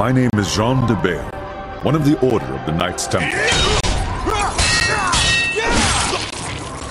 My name is Jean de Bail, one of the Order of the Knights Templar.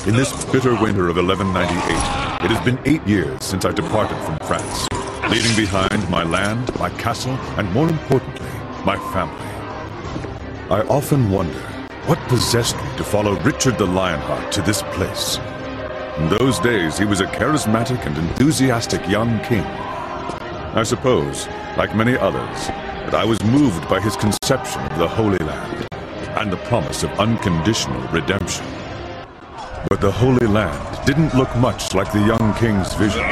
In this bitter winter of 1198, it has been 8 years since I departed from France, leaving behind my land, my castle, and more importantly, my family. I often wonder what possessed me to follow Richard the Lionheart to this place. In those days, he was a charismatic and enthusiastic young king. I suppose, like many others, that I was moved by his conception of the Holy Land and the promise of unconditional redemption. But the Holy Land didn't look much like the young king's vision.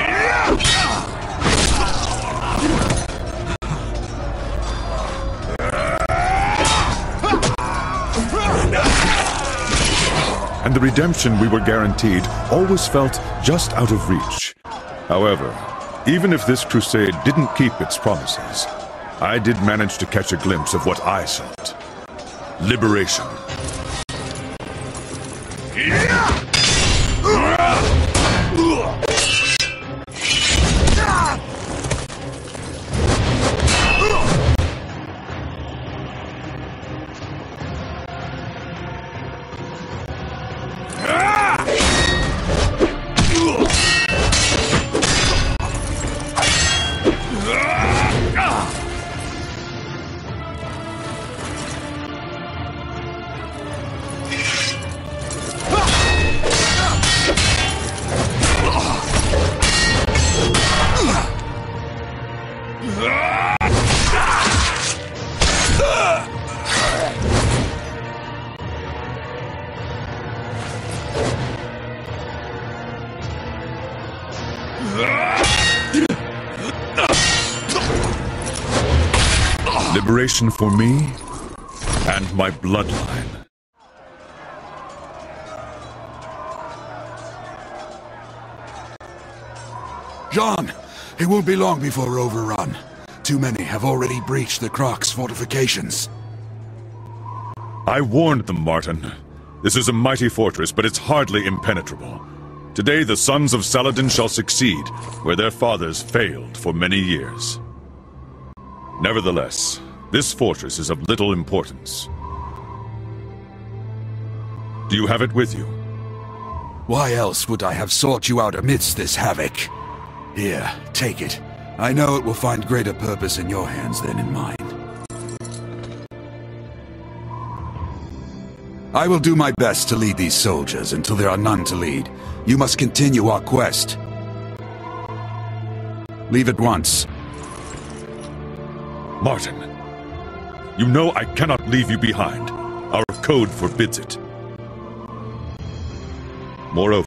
And the redemption we were guaranteed always felt just out of reach. However, even if this crusade didn't keep its promises, I did manage to catch a glimpse of what I sought. Liberation. Liberation for me and my bloodline. Jean, it won't be long before we're overrun. Too many have already breached the Croc's fortifications. I warned them, Martin. This is a mighty fortress, but it's hardly impenetrable. Today the sons of Saladin shall succeed, where their fathers failed for many years. Nevertheless, this fortress is of little importance. Do you have it with you? Why else would I have sought you out amidst this havoc? Here, take it. I know it will find greater purpose in your hands than in mine. I will do my best to lead these soldiers until there are none to lead. You must continue our quest. Leave at once. Martin, you know I cannot leave you behind. Our code forbids it. Moreover,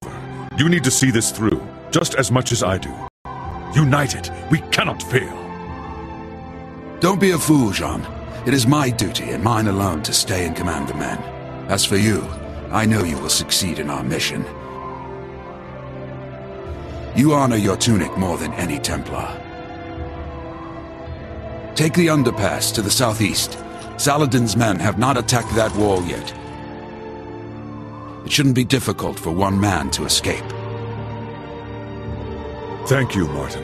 you need to see this through, just as much as I do. United, we cannot fail. Don't be a fool, Jean. It is my duty and mine alone to stay and command the men. As for you, I know you will succeed in our mission. You honor your tunic more than any Templar. Take the underpass to the southeast. Saladin's men have not attacked that wall yet. It shouldn't be difficult for one man to escape. Thank you, Martin.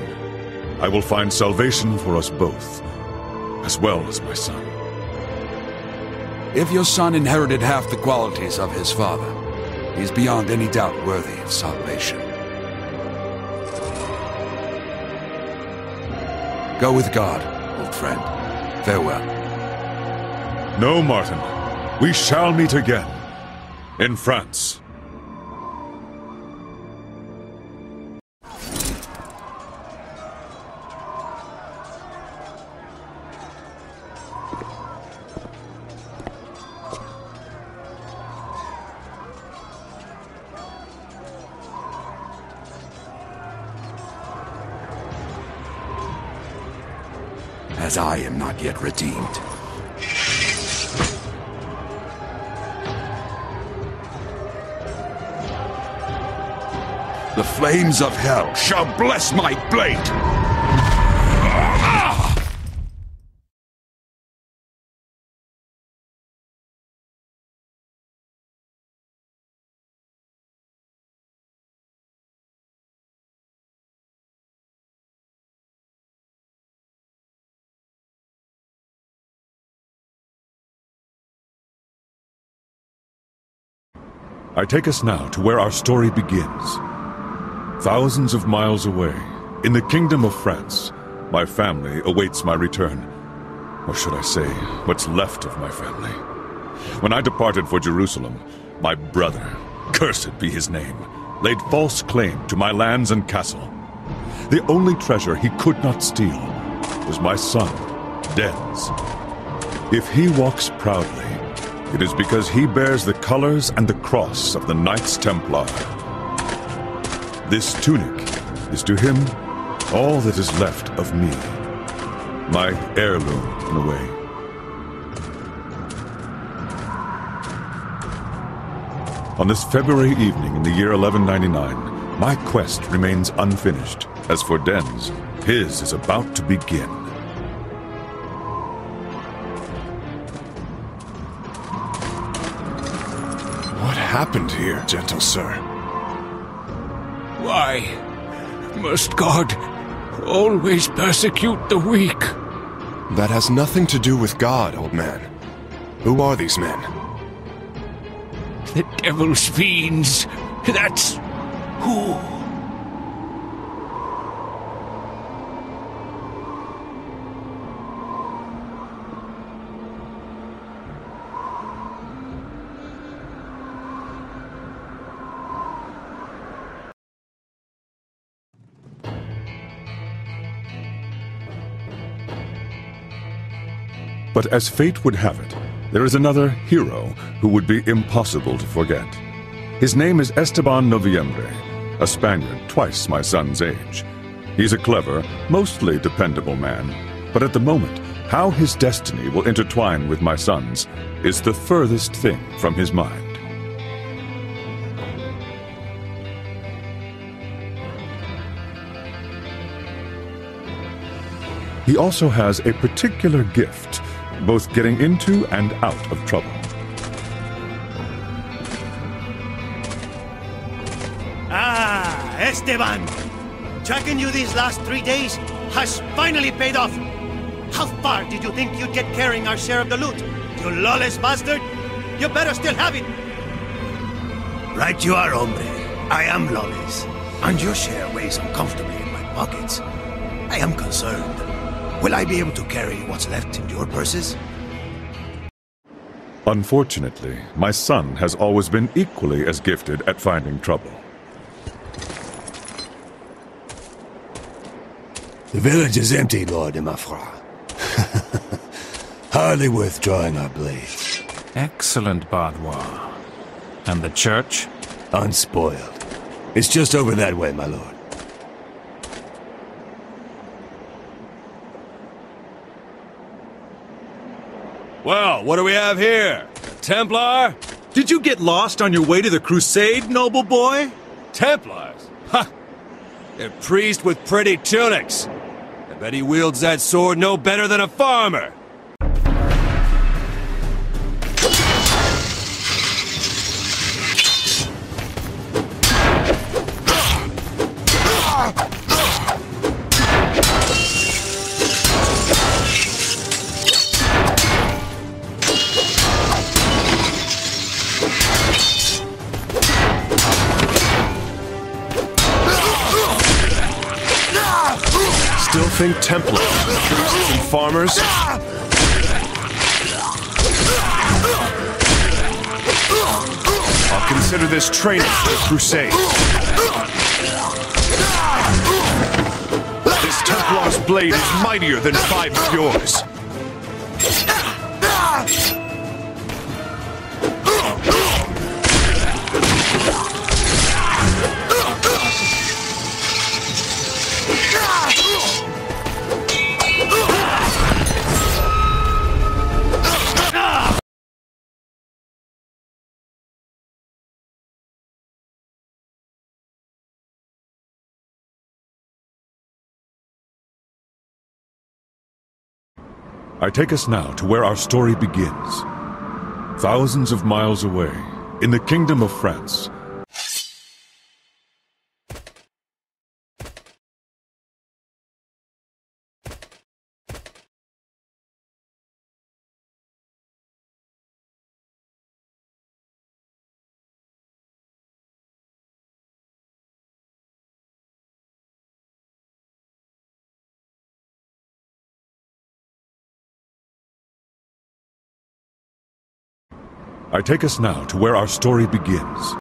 I will find salvation for us both, as well as my son. If your son inherited half the qualities of his father, he is beyond any doubt worthy of salvation. Go with God, old friend. Farewell. No, Martin. We shall meet again. In France. As I am not yet redeemed. The flames of hell shall bless my blade! I take us now to where our story begins. Thousands of miles away, in the kingdom of France, my family awaits my return. Or should I say, what's left of my family. When I departed for Jerusalem, my brother, cursed be his name, laid false claim to my lands and castle. The only treasure he could not steal was my son, Dens. If he walks proudly, it is because he bears the colors and the cross of the Knights Templar. This tunic is to him all that is left of me, my heirloom in a way. On this February evening in the year 1199, my quest remains unfinished. As for Dens, his is about to begin. What happened here, gentle sir? Why must God always persecute the weak? That has nothing to do with God, old man. Who are these men? The devil's fiends. That's who. But as fate would have it, there is another hero who would be impossible to forget. His name is Esteban Noviembre, a Spaniard twice my son's age. He's a clever, mostly dependable man, but at the moment, how his destiny will intertwine with my son's is the furthest thing from his mind. He also has a particular gift, both getting into and out of trouble. Ah, Esteban! Tracking you these last 3 days has finally paid off. How far did you think you'd get carrying our share of the loot? You lawless bastard! You better still have it! Right you are, hombre. I am lawless. And your share weighs uncomfortably in my pockets. I am concerned. Will I be able to carry what's left in your purses? Unfortunately, my son has always been equally as gifted at finding trouble. The village is empty, Lord de Mafra. Hardly worth drawing our blades. Excellent, Badois. And the church? Unspoiled. It's just over that way, my lord. Well, what do we have here? Templar? Did you get lost on your way to the crusade, noble boy? Templars? Ha! A priest with pretty tunics. I bet he wields that sword no better than a farmer. Still think Templars, priests and farmers? I'll consider this training for the crusade. This Templar's blade is mightier than 5 of yours. I take us now to where our story begins. Thousands of miles away, in the kingdom of France, I take us now to where our story begins,